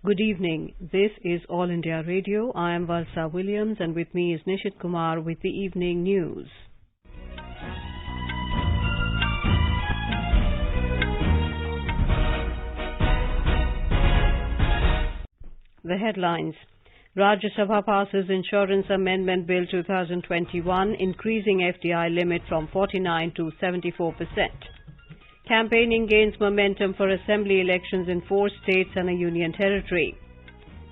Good evening. This is All India Radio. I am Valsa Williams and with me is Nishit Kumar with the evening news. The headlines. Rajya Sabha passes Insurance Amendment Bill 2021, increasing FDI limit from 49 to 74%. Campaigning gains momentum for assembly elections in 4 states and a union territory.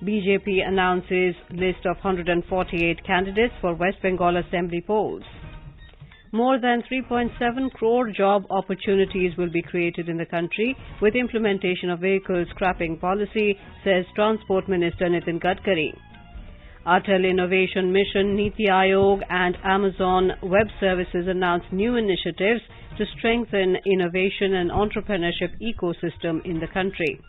BJP announces list of 148 candidates for West Bengal Assembly polls. More than 3.7 crore job opportunities will be created in the country with implementation of vehicle scrapping policy, says Transport Minister Nitin Gadkari. Atal Innovation Mission, Niti Aayog and Amazon Web Services announced new initiatives to strengthen innovation and entrepreneurship ecosystem in the country.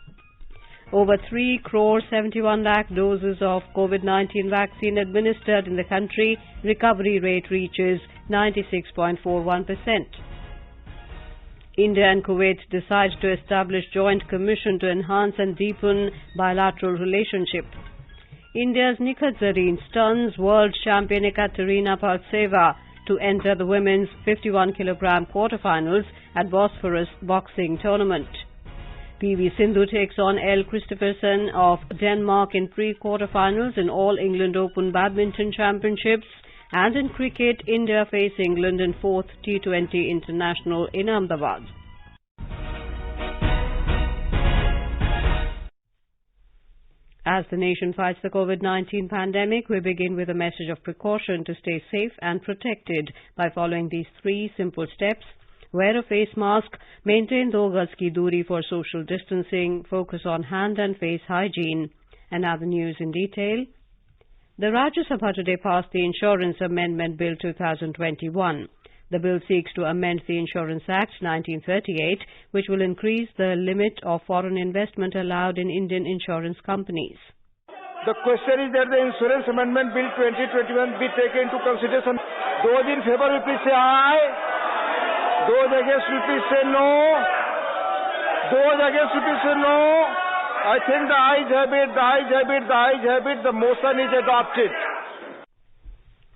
Over 3 crore 71 lakh doses of COVID-19 vaccine administered in the country. Recovery rate reaches 96.41%. India and Kuwait decide to establish joint commission to enhance and deepen bilateral relationship. India's Nikhat Zareen stuns world champion Ekaterina Partseva to enter the women's 51-kilogram quarterfinals at Bosphorus boxing tournament. PV Sindhu takes on Elle Christophersen of Denmark in pre-quarterfinals in All England Open Badminton Championships. And in cricket, India face England in 4th T20 International in Ahmedabad. As the nation fights the COVID-19 pandemic, we begin with a message of precaution to stay safe and protected by following these 3 simple steps. Wear a face mask, maintain 2 gaz ki doori for social distancing, focus on hand and face hygiene. And now the news in detail. The Rajya Sabha today passed the Insurance Amendment Bill 2021. The bill seeks to amend the Insurance Act 1938, which will increase the limit of foreign investment allowed in Indian insurance companies. The question is that the Insurance Amendment Bill 2021 be taken into consideration. Those in favor will please say aye. Those against will please say no. Those against will please say no. I think the ayes have it, the ayes have it, the ayes have it. The motion is adopted.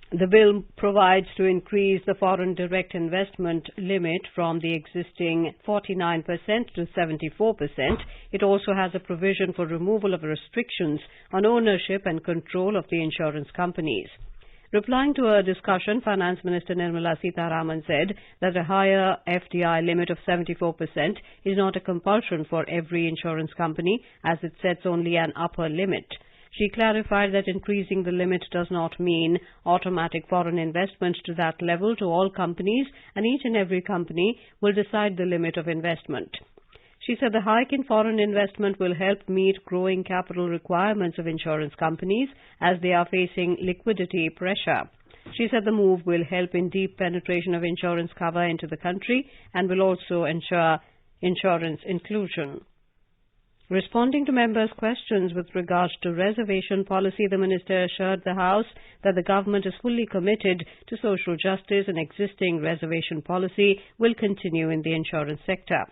The bill provides to increase the foreign direct investment limit from the existing 49% to 74%. It also has a provision for removal of restrictions on ownership and control of the insurance companies. Replying to a discussion, Finance Minister Nirmala Sitharaman said that a higher FDI limit of 74% is not a compulsion for every insurance company, as it sets only an upper limit. She clarified that increasing the limit does not mean automatic foreign investment to that level to all companies, and each and every company will decide the limit of investment. She said the hike in foreign investment will help meet growing capital requirements of insurance companies as they are facing liquidity pressure. She said the move will help in deep penetration of insurance cover into the country and will also ensure insurance inclusion. Responding to members' questions with regards to reservation policy, the minister assured the House that the government is fully committed to social justice and existing reservation policy will continue in the insurance sector.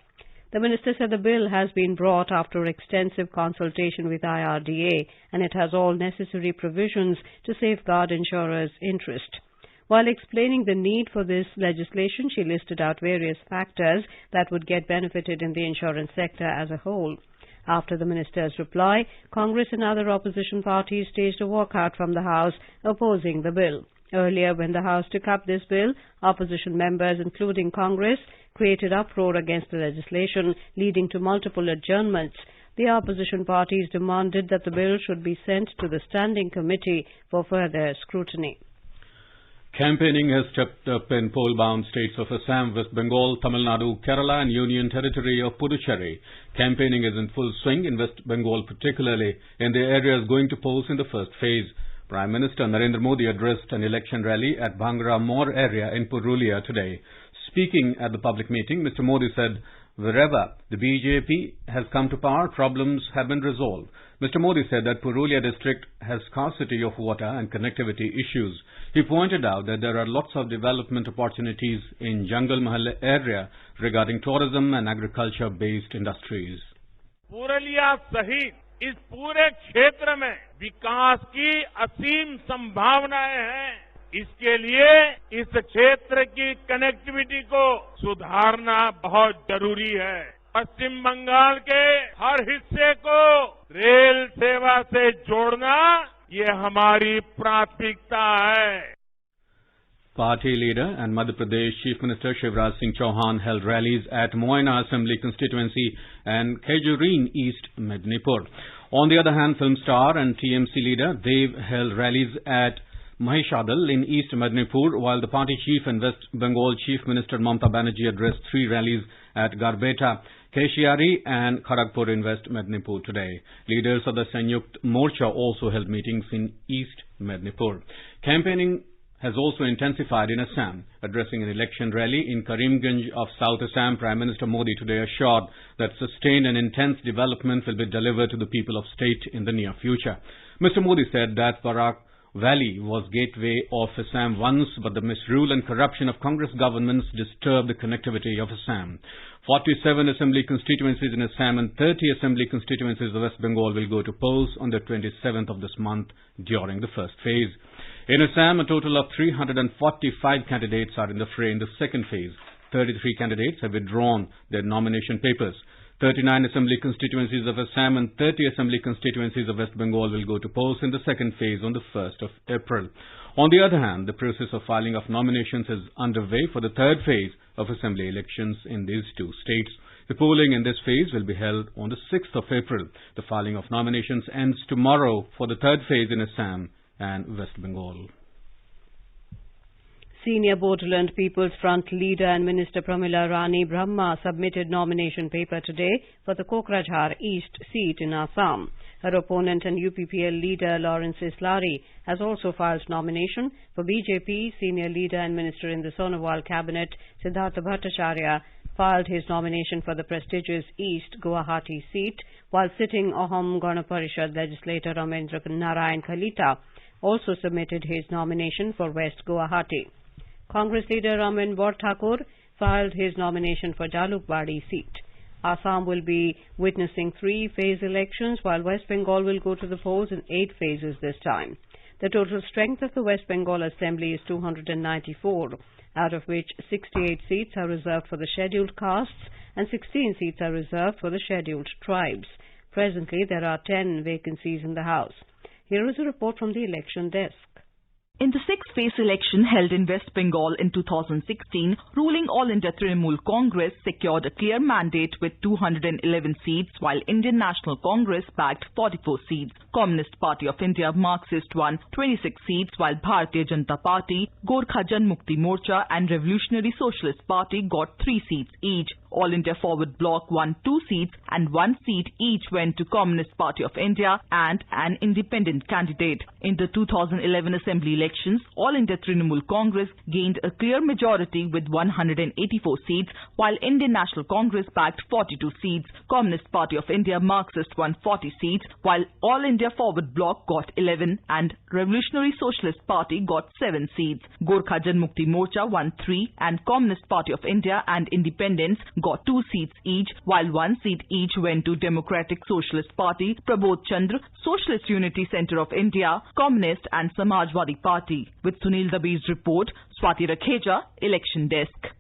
The minister said the bill has been brought after extensive consultation with IRDA and it has all necessary provisions to safeguard insurers' interest. While explaining the need for this legislation, she listed out various factors that would get benefited in the insurance sector as a whole. After the minister's reply, Congress and other opposition parties staged a walkout from the House opposing the bill. Earlier, when the House took up this bill, opposition members, including Congress, created uproar against the legislation, leading to multiple adjournments. The opposition parties demanded that the bill should be sent to the Standing Committee for further scrutiny. Campaigning has stepped up in poll-bound states of Assam, West Bengal, Tamil Nadu, Kerala and Union Territory of Puducherry. Campaigning is in full swing in West Bengal, particularly in the areas going to polls in the first phase. Prime Minister Narendra Modi addressed an election rally at Bhangra More area in Purulia today. Speaking at the public meeting, Mr. Modi said, wherever the BJP has come to power, problems have been resolved. Mr. Modi said that Purulia district has scarcity of water and connectivity issues. He pointed out that there are lots of development opportunities in Jungle Mahal area regarding tourism and agriculture-based industries. Purulia सहित इस पूरे क्षेत्र में विकास की असीम संभावनाएं हैं। इसके लिए इस क्षेत्र की कनेक्टिविटी को सुधारना बहुत जरूरी है। पश्चिम बंगाल के हर हिस्से को रेल सेवा से जोड़ना ये हमारी प्राथमिकता है। Party leader and Madhya Pradesh Chief Minister Shivraj Singh Chauhan held rallies at Moina Assembly constituency and Khejureen East, Medinipur. On the other hand, film star and TMC leader Dev held rallies at Maheshadal in East Medinipur, while the party chief and West Bengal Chief Minister Mamata Banerjee addressed 3 rallies at Garbeta, Keshiari and Kharagpur in West Medinipur today. Leaders of the Sanyukt Morcha also held meetings in East Medinipur. Campaigning has also intensified in Assam. Addressing an election rally in Karimganj of South Assam, Prime Minister Modi today assured that sustained and intense development will be delivered to the people of state in the near future. Mr. Modi said that Barak Valley was gateway of Assam once, but the misrule and corruption of Congress governments disturbed the connectivity of Assam. 47 assembly constituencies in Assam and 30 assembly constituencies of West Bengal will go to polls on the 27th of this month during the first phase. In Assam, a total of 345 candidates are in the fray in the second phase. 33 candidates have withdrawn their nomination papers. 39 assembly constituencies of Assam and 30 assembly constituencies of West Bengal will go to polls in the second phase on the 1st of April. On the other hand, the process of filing of nominations is underway for the third phase of assembly elections in these 2 states. The polling in this phase will be held on the 6th of April. The filing of nominations ends tomorrow for the third phase in Assam and West Bengal. Senior Borderland People's Front leader and Minister Pramila Rani Brahma submitted nomination paper today for the Kokrajhar East seat in Assam. Her opponent and UPPL leader Lawrence Islari has also filed nomination. For BJP, senior leader and minister in the Sonowal cabinet Siddhartha Bhattacharya filed his nomination for the prestigious East Guwahati seat, while sitting Ahom Gana Parishad legislator Ramendra Narayan Kalita also submitted his nomination for West Guwahati. Congress leader Raman Borthakur filed his nomination for Jalukbadi seat. Assam will be witnessing 3-phase elections, while West Bengal will go to the polls in 8 phases this time. The total strength of the West Bengal Assembly is 294, out of which 68 seats are reserved for the scheduled castes and 16 seats are reserved for the scheduled tribes. Presently, there are 10 vacancies in the House. Here is a report from the election desk. In the 6th-phase election held in West Bengal in 2016, ruling All India Trinamool Congress secured a clear mandate with 211 seats, while Indian National Congress bagged 44 seats. Communist Party of India Marxist won 26 seats, while Bharatiya Janata Party, Gorkha Jan Mukti Morcha and Revolutionary Socialist Party got 3 seats each. All India Forward Bloc won 2 seats and 1 seat each went to Communist Party of India and an independent candidate. In the 2011 Assembly elections, All India Trinamool Congress gained a clear majority with 184 seats, while Indian National Congress bagged 42 seats. Communist Party of India Marxist won 40 seats, while All India Forward Bloc got 11 and Revolutionary Socialist Party got 7 seats. Gorkha Jan Mukti Morcha won 3 and Communist Party of India and Independents got 2 seats each, while 1 seat each went to Democratic Socialist Party, Prabodh Chandra, Socialist Unity Centre of India, Communist and Samajwadi Party. With Sunil Dabee's report, Swati Rakheja, Election Desk.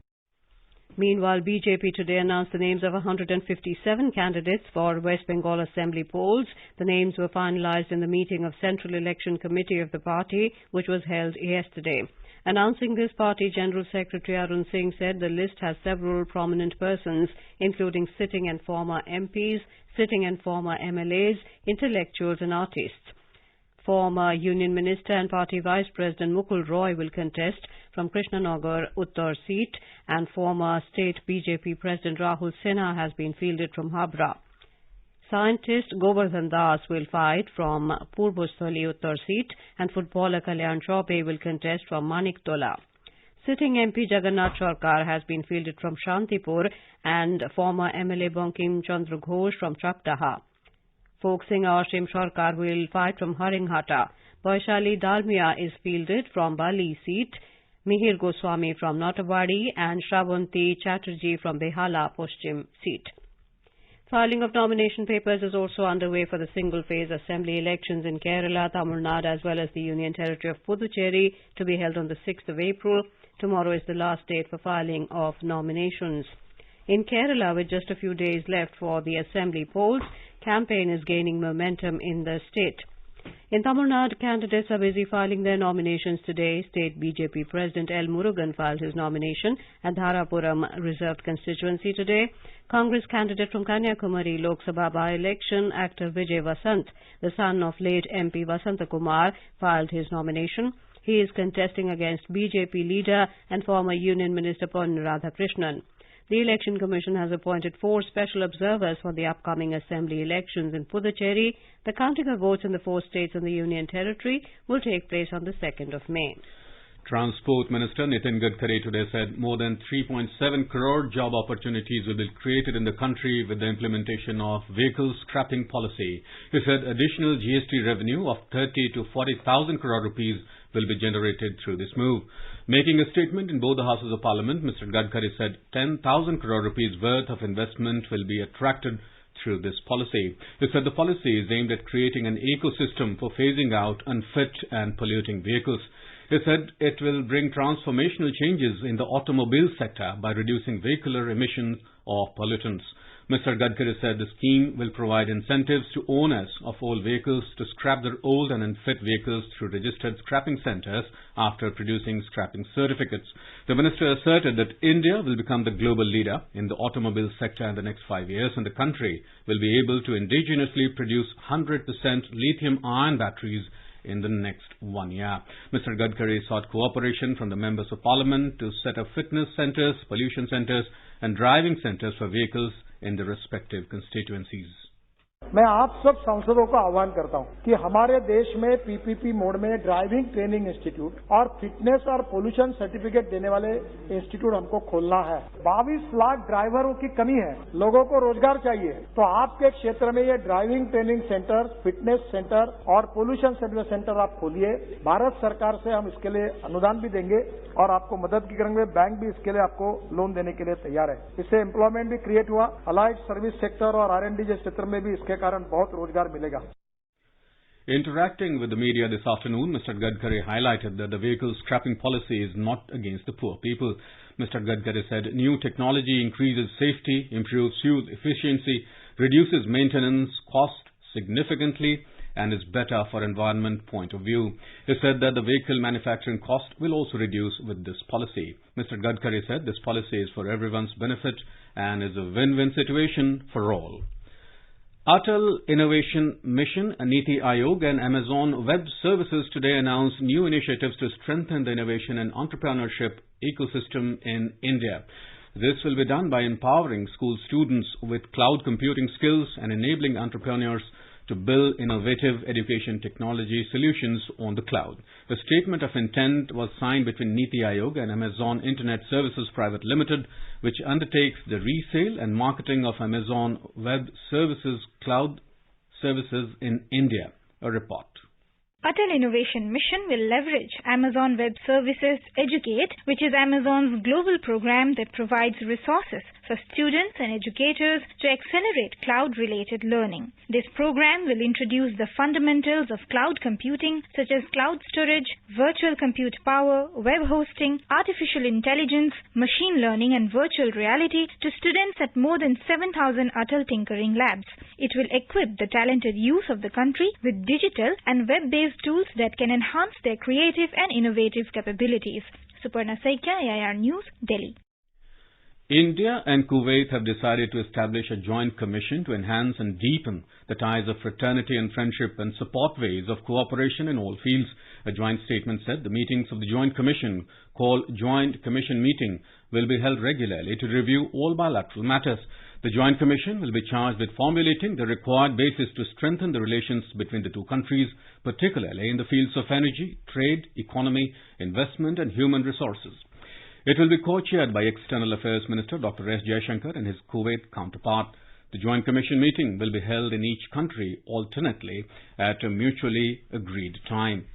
Meanwhile, BJP today announced the names of 157 candidates for West Bengal Assembly polls. The names were finalized in the meeting of Central Election Committee of the party, which was held yesterday. Announcing this, Party General Secretary Arun Singh said the list has several prominent persons, including sitting and former MPs, sitting and former MLAs, intellectuals and artists. Former Union Minister and Party Vice President Mukul Roy will contest from Krishnanagar Uttar seat, and former State BJP President Rahul Sinha has been fielded from Habra. Scientist Govardhan Das will fight from Purvosthali Uttar seat, and footballer Kalyan Chaubey will contest from Maniktola. Sitting MP Jagannath Sarkar has been fielded from Shantipur, and former MLA Bankim Chandra Ghosh from Chakdaha. Folk singer Ashim Sarkar will fight from Haringhata. Vaishali Dalmia is fielded from Bali seat, Mihir Goswami from Notabadi and Shravanti Chatterjee from Behala Paschim seat. Filing of nomination papers is also underway for the single-phase assembly elections in Kerala, Tamil Nadu as well as the Union Territory of Puducherry to be held on the 6th of April. Tomorrow is the last date for filing of nominations. In Kerala, with just a few days left for the assembly polls, campaign is gaining momentum in the state. In Tamil Nadu, candidates are busy filing their nominations today. State BJP President L. Murugan filed his nomination at Dharapuram reserved constituency today. Congress candidate from Kanyakumari Lok Sabha by-election, actor Vijay Vasant, the son of late MP Vasanta Kumar, filed his nomination. He is contesting against BJP leader and former Union Minister Pon Radhakrishnan. The Election Commission has appointed 4 special observers for the upcoming assembly elections in Puducherry. The counting of votes in the 4 states in the Union Territory will take place on the 2nd of May. Transport Minister Nitin Gadkari today said more than 3.7 crore job opportunities will be created in the country with the implementation of vehicle scrapping policy. He said additional GST revenue of 30 to 40,000 crore rupees will be generated through this move. Making a statement in both the Houses of Parliament, Mr. Gadkari said 10,000 crore rupees worth of investment will be attracted through this policy. He said the policy is aimed at creating an ecosystem for phasing out unfit and polluting vehicles. He said it will bring transformational changes in the automobile sector by reducing vehicular emissions of pollutants. Mr. Gadkari said the scheme will provide incentives to owners of old vehicles to scrap their old and unfit vehicles through registered scrapping centres after producing scrapping certificates. The minister asserted that India will become the global leader in the automobile sector in the next 5 years, and the country will be able to indigenously produce 100% lithium-ion batteries in the next 1 year. Mr. Gadkari sought cooperation from the members of parliament to set up fitness centres, pollution centres and driving centres for vehicles in the respective constituencies. मैं आप सब सांसदों को आह्वान करता हूं कि हमारे देश में पीपीपी मोड में ड्राइविंग ट्रेनिंग इंस्टीट्यूट और फिटनेस और पोल्यूशन सर्टिफिकेट देने वाले इंस्टीट्यूट हमको खोलना है। 22 लाख ड्राइवरों की कमी है, लोगों को रोजगार चाहिए, तो आपके क्षेत्र में ये driving training centre, fitness centre और पोल्यूशन सर्टिफिकेट सेंटर आप खोलिए। भारत सरकार से हम इसके लिए अनुदान भी देंगे और आपको मदद भी करेंगे। बैंक भी इसके लिए आपको लोन देने के लिए तैयार है। इससे एम्प्लॉयमेंट भी क्रिएट हुआ, अलाइड सर्विस सेक्टर और R&D जैसे क्षेत्र में भी इसके कारण बहुत रोजगार मिलेगा। Interacting with the media this afternoon, Mr. Gadkari highlighted that the vehicle scrapping policy is not against the poor people. Mr. Gadkari said new technology increases safety, improves fuel efficiency, reduces maintenance cost significantly and is better for environment point of view. He said that the vehicle manufacturing cost will also reduce with this policy. Mr. Gadkari said this policy is for everyone's benefit and is a win-win situation for all. Atal Innovation Mission, Niti Aayog and Amazon Web Services today announced new initiatives to strengthen the innovation and entrepreneurship ecosystem in India. This will be done by empowering school students with cloud computing skills and enabling entrepreneurs to build innovative education technology solutions on the cloud. The statement of intent was signed between Niti Aayog and Amazon Internet Services Private Limited, which undertakes the resale and marketing of Amazon Web Services cloud services in India. A report. Atal Innovation Mission will leverage Amazon Web Services Educate, which is Amazon's global program that provides resources for students and educators to accelerate cloud-related learning. This program will introduce the fundamentals of cloud computing, such as cloud storage, virtual compute power, web hosting, artificial intelligence, machine learning and virtual reality to students at more than 7,000 Atal Tinkering Labs. It will equip the talented youth of the country with digital and web-based tools that can enhance their creative and innovative capabilities. Suparna Saikya, AIR News, Delhi. India and Kuwait have decided to establish a joint commission to enhance and deepen the ties of fraternity and friendship and support ways of cooperation in all fields. A joint statement said the meetings of the joint commission, called Joint Commission Meeting, will be held regularly to review all bilateral matters. The Joint Commission will be charged with formulating the required basis to strengthen the relations between the two countries, particularly in the fields of energy, trade, economy, investment and human resources. It will be co-chaired by External Affairs Minister Dr. S. Jaishankar and his Kuwait counterpart. The Joint Commission meeting will be held in each country alternately at a mutually agreed time.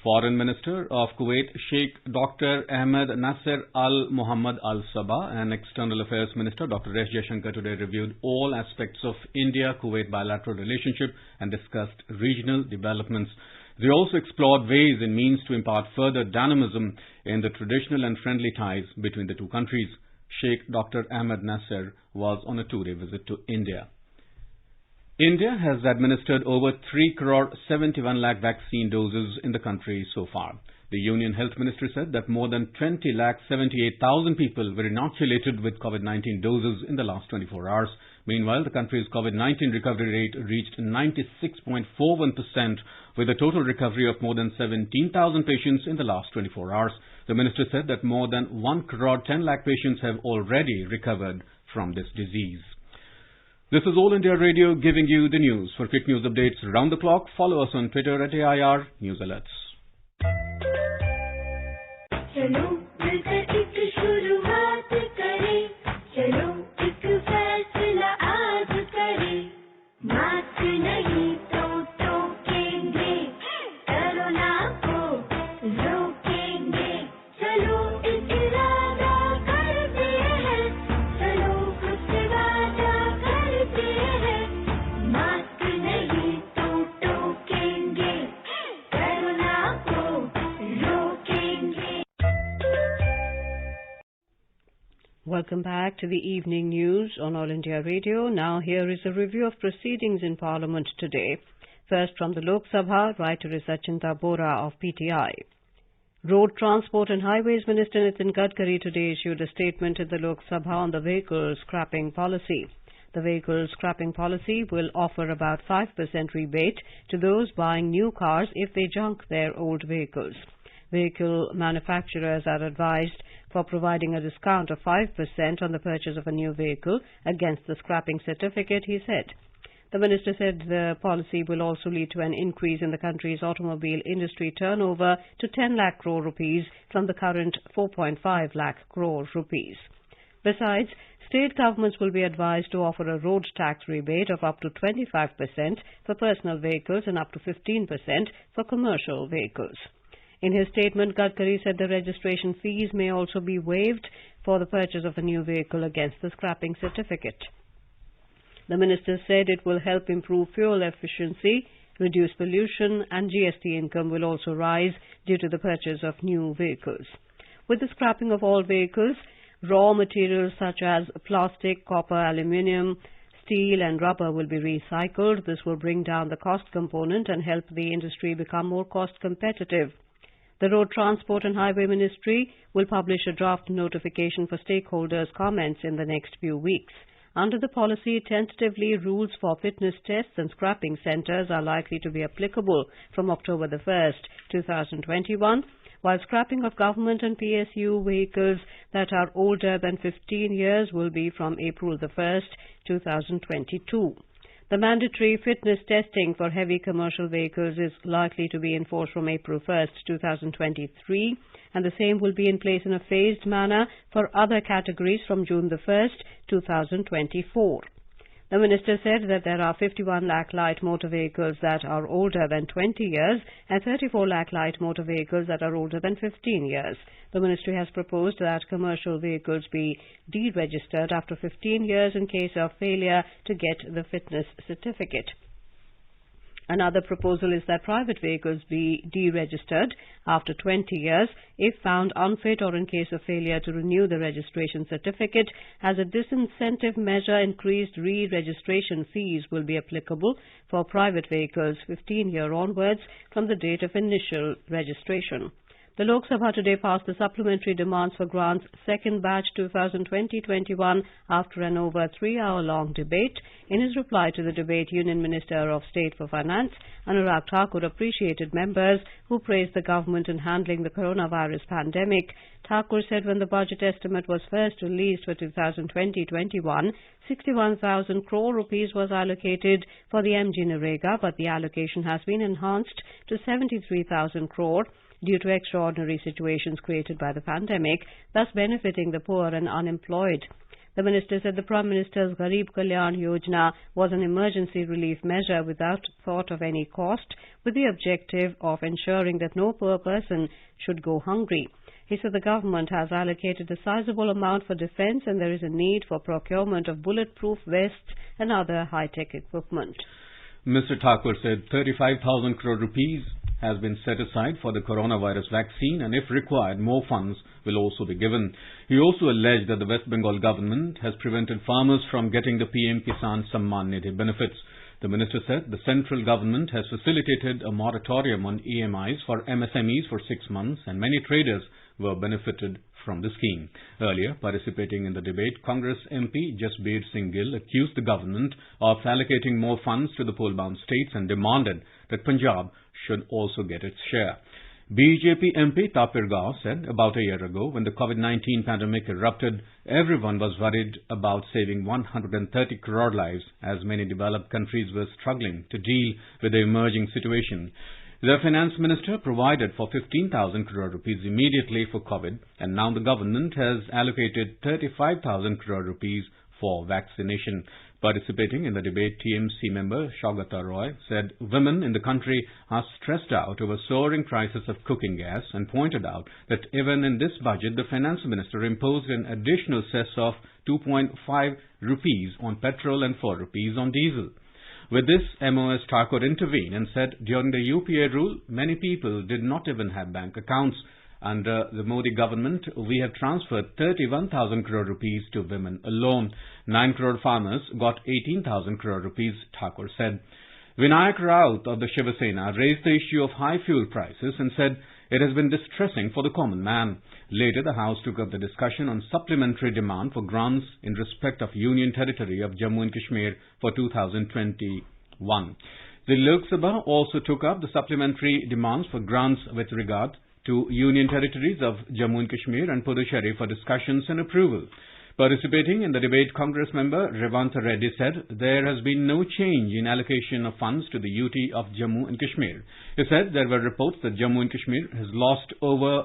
Foreign Minister of Kuwait, Sheikh Dr. Ahmed Nasser Al Mohammed Al Sabah, and External Affairs Minister Dr. Rajya today reviewed all aspects of India-Kuwait bilateral relationship and discussed regional developments. They also explored ways and means to impart further dynamism in the traditional and friendly ties between the two countries. Sheikh Dr. Ahmed Nasser was on a two-day visit to India. India has administered over 3.71 crore vaccine doses in the country so far. The Union Health Ministry said that more than 20,78,000 people were inoculated with COVID-19 doses in the last 24 hours. Meanwhile, the country's COVID-19 recovery rate reached 96.41%, with a total recovery of more than 17,000 patients in the last 24 hours. The minister said that more than 1.10 crore patients have already recovered from this disease. This is All India Radio giving you the news. For quick news updates round the clock, follow us on Twitter at AIR News Alerts. चलो मिलकर एक शुरुआत करें, चलो एक फैसला आज करें, मास्क नहीं तो टोकेंगे, कोरोना को रोकेंगे, चलो एक इरादा करते हैं, चलो खुद से वादा करते हैं, मास्क नहीं तो टोकेंगे, कोरोना को रोकेंगे. Welcome back to the evening news on All India Radio. Now here is a review of proceedings in Parliament today. First from the Lok Sabha, writer is Achinta Bora of PTI. Road Transport and Highways Minister Nitin Gadkari today issued a statement in the Lok Sabha on the vehicle scrapping policy. The vehicle scrapping policy will offer about 5% rebate to those buying new cars if they junk their old vehicles. Vehicle manufacturers are advised for providing a discount of 5% on the purchase of a new vehicle against the scrapping certificate, he said. The minister said the policy will also lead to an increase in the country's automobile industry turnover to 10 lakh crore rupees from the current 4.5 lakh crore rupees. Besides, state governments will be advised to offer a road tax rebate of up to 25% for personal vehicles and up to 15% for commercial vehicles. In his statement, Gadkari said the registration fees may also be waived for the purchase of a new vehicle against the scrapping certificate. The minister said it will help improve fuel efficiency, reduce pollution, and GST income will also rise due to the purchase of new vehicles. With the scrapping of all vehicles, raw materials such as plastic, copper, aluminium, steel and rubber will be recycled. This will bring down the cost component and help the industry become more cost competitive. The Road Transport and Highway Ministry will publish a draft notification for stakeholders' comments in the next few weeks. Under the policy, tentatively, rules for fitness tests and scrapping centres are likely to be applicable from October the 1st, 2021, while scrapping of government and PSU vehicles that are older than 15 years will be from April the 1st, 2022. The mandatory fitness testing for heavy commercial vehicles is likely to be enforced from April 1st, 2023, and the same will be in place in a phased manner for other categories from June the 1st, 2024. The minister said that there are 51 lakh light motor vehicles that are older than 20 years and 34 lakh light motor vehicles that are older than 15 years. The ministry has proposed that commercial vehicles be deregistered after 15 years in case of failure to get the fitness certificate. Another proposal is that private vehicles be deregistered after 20 years if found unfit or in case of failure to renew the registration certificate. As a disincentive measure, increased re-registration fees will be applicable for private vehicles 15-year onwards from the date of initial registration. The Lok Sabha today passed the supplementary demands for grants second batch 2020-21 after an over 3-hour-long debate. In his reply to the debate, Union Minister of State for Finance, Anurag Thakur, appreciated members who praised the government in handling the coronavirus pandemic. Thakur said when the budget estimate was first released for 2020-21, 61,000 crore rupees was allocated for the MG Narega, but the allocation has been enhanced to 73,000 crore due to extraordinary situations created by the pandemic, thus benefiting the poor and unemployed. The minister said the Prime Minister's Garib Kalyan Yojana was an emergency relief measure without thought of any cost, with the objective of ensuring that no poor person should go hungry. He said the government has allocated a sizable amount for defence and there is a need for procurement of bulletproof vests and other high-tech equipment. Mr. Thakur said 35,000 crore rupees has been set aside for the coronavirus vaccine and if required, more funds will also be given. He also alleged that the West Bengal government has prevented farmers from getting the PM Kisan Samman Nidhi benefits. The minister said the central government has facilitated a moratorium on EMIs for MSMEs for 6 months and many traders were benefited from the scheme. Earlier, participating in the debate, Congress MP Jasbir Singh Gill accused the government of allocating more funds to the poll-bound states and demanded that Punjab should also get its share. BJP MP Tapir Gao said about a year ago, when the COVID-19 pandemic erupted, everyone was worried about saving 130 crore lives as many developed countries were struggling to deal with the emerging situation. The finance minister provided for 15,000 crore rupees immediately for COVID and now the government has allocated 35,000 crore rupees for vaccination. Participating in the debate, TMC member Shaugata Roy said women in the country are stressed out over soaring prices of cooking gas and pointed out that even in this budget, the finance minister imposed an additional cess of 2.5 rupees on petrol and 4 rupees on diesel. With this, MOS Thakur intervened and said during the UPA rule, many people did not even have bank accounts. Under the Modi government, we have transferred 31,000 crore rupees to women alone. 9 crore farmers got 18,000 crore rupees, Thakur said. Vinayak Raut of the Shiva Sena raised the issue of high fuel prices and said it has been distressing for the common man. Later, the House took up the discussion on supplementary demand for grants in respect of Union Territory of Jammu and Kashmir for 2021. The Lok Sabha also took up the supplementary demands for grants with regard to Union Territories of Jammu and Kashmir and Puducherry for discussions and approval. Participating in the debate, Congress member Revanta Reddy said there has been no change in allocation of funds to the UT of Jammu and Kashmir. He said there were reports that Jammu and Kashmir has lost over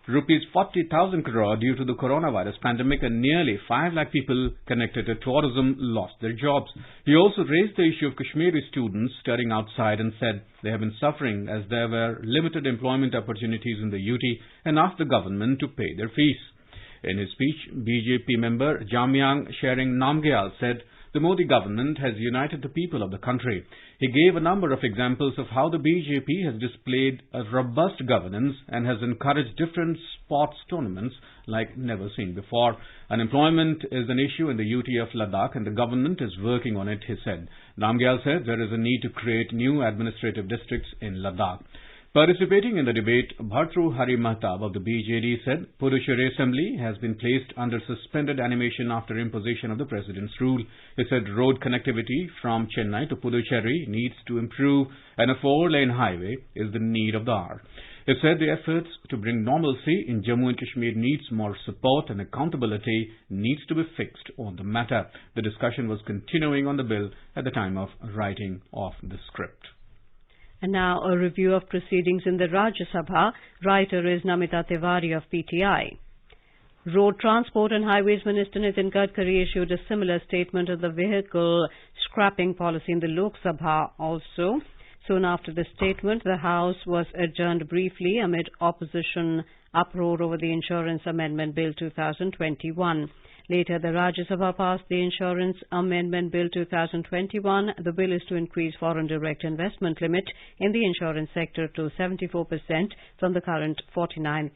Rupees 40,000 crore due to the coronavirus pandemic and nearly 5 lakh people connected to tourism lost their jobs. He also raised the issue of Kashmiri students studying outside and said they have been suffering as there were limited employment opportunities in the UT and asked the government to pay their fees. In his speech, BJP member Jamyang Shering Namgyal said the Modi government has united the people of the country. He gave a number of examples of how the BJP has displayed a robust governance and has encouraged different sports tournaments like never seen before. Unemployment is an issue in the UT of Ladakh and the government is working on it, he said. Namgyal said there is a need to create new administrative districts in Ladakh. Participating in the debate, Bhartru Hari Mahtab of the BJD said Puducherry Assembly has been placed under suspended animation after imposition of the President's rule. He said road connectivity from Chennai to Puducherry needs to improve and a 4-lane highway is the need of the hour. He said the efforts to bring normalcy in Jammu and Kashmir needs more support and accountability needs to be fixed on the matter. The discussion was continuing on the bill at the time of writing of the script. And now a review of proceedings in the Rajya Sabha. Writer is Namita Tiwari of PTI. Road Transport and Highways Minister Nitin Gadkari issued a similar statement on the vehicle scrapping policy in the Lok Sabha also. Soon after the statement, the House was adjourned briefly amid opposition uproar over the Insurance Amendment Bill 2021. Later, the Rajya Sabha passed the Insurance Amendment Bill 2021. The bill is to increase foreign direct investment limit in the insurance sector to 74% from the current 49%.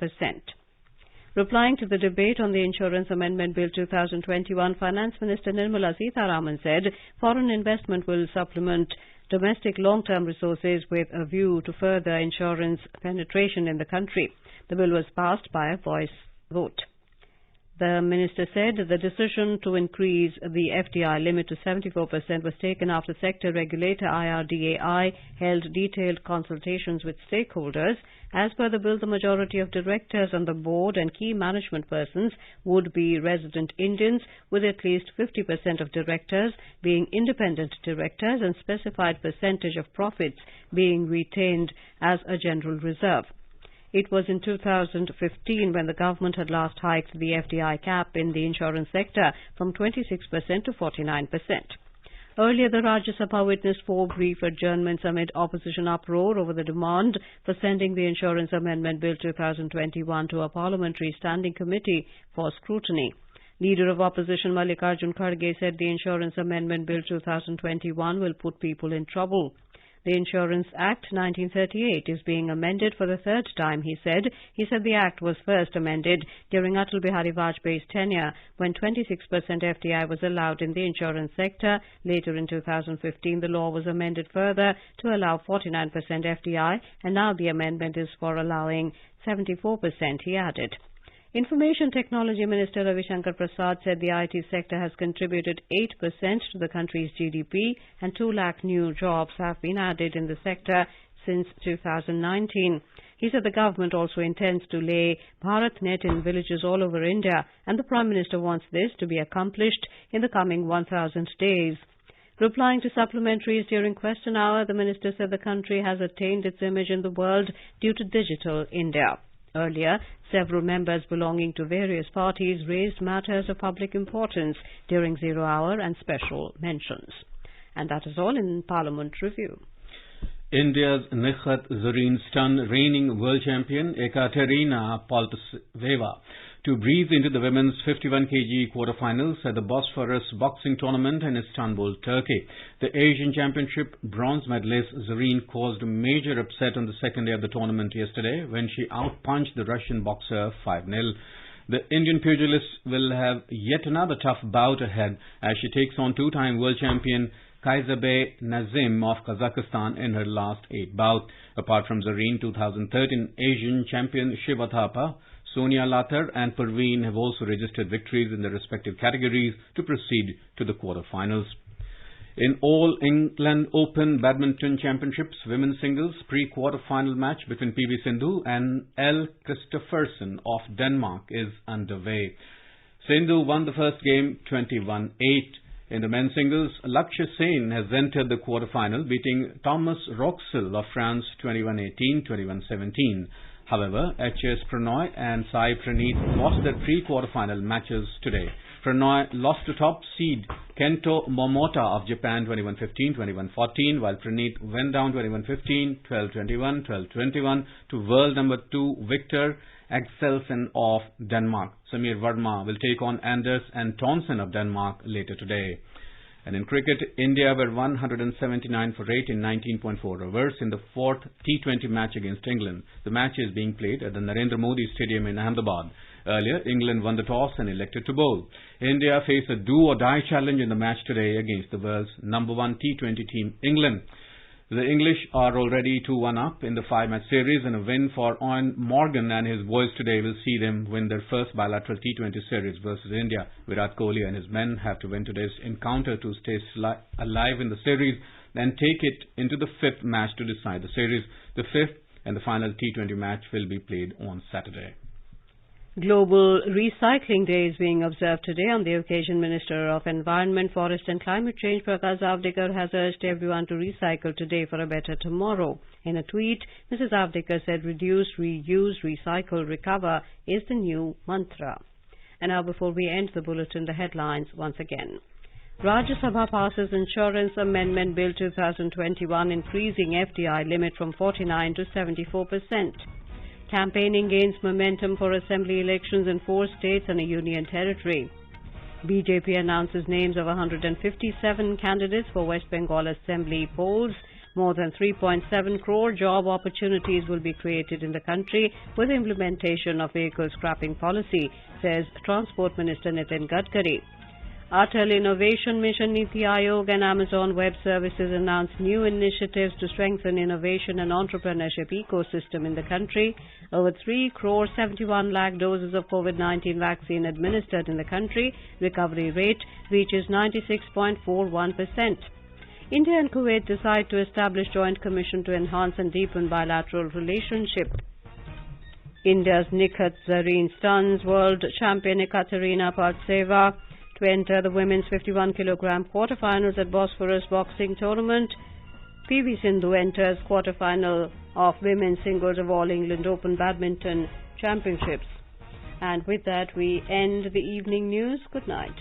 Replying to the debate on the Insurance Amendment Bill 2021, Finance Minister Nirmala Sitharaman said foreign investment will supplement domestic long-term resources with a view to further insurance penetration in the country. The bill was passed by a voice vote. The minister said the decision to increase the FDI limit to 74% was taken after sector regulator IRDAI held detailed consultations with stakeholders. As per the bill, the majority of directors on the board and key management persons would be resident Indians, with at least 50% of directors being independent directors and specified percentage of profits being retained as a general reserve. It was in 2015 when the government had last hiked the FDI cap in the insurance sector from 26% to 49%. Earlier, the Rajya Sabha witnessed 4 brief adjournments amid opposition uproar over the demand for sending the Insurance Amendment Bill 2021 to a Parliamentary Standing Committee for scrutiny. Leader of Opposition Mallikarjun Kharge said the Insurance Amendment Bill 2021 will put people in trouble. The Insurance Act 1938 is being amended for the 3rd time, he said. He said the Act was first amended during Atal Bihari Vajpayee's tenure when 26% FDI was allowed in the insurance sector. Later in 2015, the law was amended further to allow 49% FDI, and now the amendment is for allowing 74%, he added. Information Technology Minister Ravi Shankar Prasad said the IT sector has contributed 8% to the country's GDP and 2 lakh new jobs have been added in the sector since 2019. He said the government also intends to lay BharatNet in villages all over India, and the Prime Minister wants this to be accomplished in the coming 1,000 days. Replying to supplementaries during question hour, the minister said the country has attained its image in the world due to Digital India. Earlier, several members belonging to various parties raised matters of public importance during Zero Hour and special mentions. And that is all in Parliament Review. India's Nikhat Zareen stunned reigning world champion Ekaterina Poltaveva to breeze into the women's 51 kg quarterfinals at the Bosphorus boxing tournament in Istanbul, Turkey. The Asian Championship bronze medalist Zareen caused a major upset on the second day of the tournament yesterday when she outpunched the Russian boxer 5-0. The Indian pugilist will have yet another tough bout ahead as she takes on 2-time world champion Kaizabe Nazim of Kazakhstan in her last 8 bouts. Apart from Zareen, 2013 Asian champion Shiva Thapa, Sonia Lathar and Parveen have also registered victories in their respective categories to proceed to the quarterfinals. In All England Open Badminton Championships Women's Singles pre-quarterfinal match between PV Sindhu and L. Kristoffersen of Denmark is underway. Sindhu won the first game 21-8. In the men's singles, Lakshya Sen has entered the quarterfinal, beating Thomas Roxel of France 21-18, 21-17. However, H.S. Pranoy and Sai Praneeth lost their pre-quarterfinal matches today. Pranoy lost to top seed Kento Momota of Japan 21-15, 21-14, while Praneeth went down 21-15, 12-21, 12-21 to world number 2 Victor Axelsen of Denmark. Samir Verma will take on Anders Antonsen of Denmark later today. And in cricket, India were 179 for 8 in 19.4 overs in the 4th T20 match against England. The match is being played at the Narendra Modi Stadium in Ahmedabad. Earlier, England won the toss and elected to bowl. India faced a do-or-die challenge in the match today against the world's number 1 T20 team, England. The English are already 2-1 up in the 5-match series, and a win for Eoin Morgan and his boys today will see them win their first bilateral T20 series versus India. Virat Kohli and his men have to win today's encounter to stay alive in the series and take it into the 5th match to decide the series. The 5th and the final T20 match will be played on Saturday. Global Recycling Day is being observed today. On the occasion, Minister of Environment, Forest and Climate Change Prakash Javadekar has urged everyone to recycle today for a better tomorrow. In a tweet, Mrs. Javadekar said reduce, reuse, recycle, recover is the new mantra. And now before we end the bulletin, the headlines once again. Rajya Sabha passes Insurance Amendment Bill 2021 increasing FDI limit from 49 to 74%. Campaigning gains momentum for assembly elections in 4 states and a union territory. BJP announces names of 157 candidates for West Bengal Assembly polls. More than 3.7 crore job opportunities will be created in the country with implementation of vehicle scrapping policy, says Transport Minister Nitin Gadkari. Atal Innovation Mission, Niti Aayog and Amazon Web Services announced new initiatives to strengthen innovation and entrepreneurship ecosystem in the country. Over 3 crore 71 lakh doses of COVID-19 vaccine administered in the country. Recovery rate reaches 96.41%. India and Kuwait decide to establish joint commission to enhance and deepen bilateral relationship. India's Nikhat Zareen stuns world champion Ekaterina Poltaveva to enter the women's 51 kg quarterfinals at Bosphorus boxing tournament. PV Sindhu enters quarterfinal of women's singles of All England Open Badminton Championships. And with that, we end the evening news. Good night.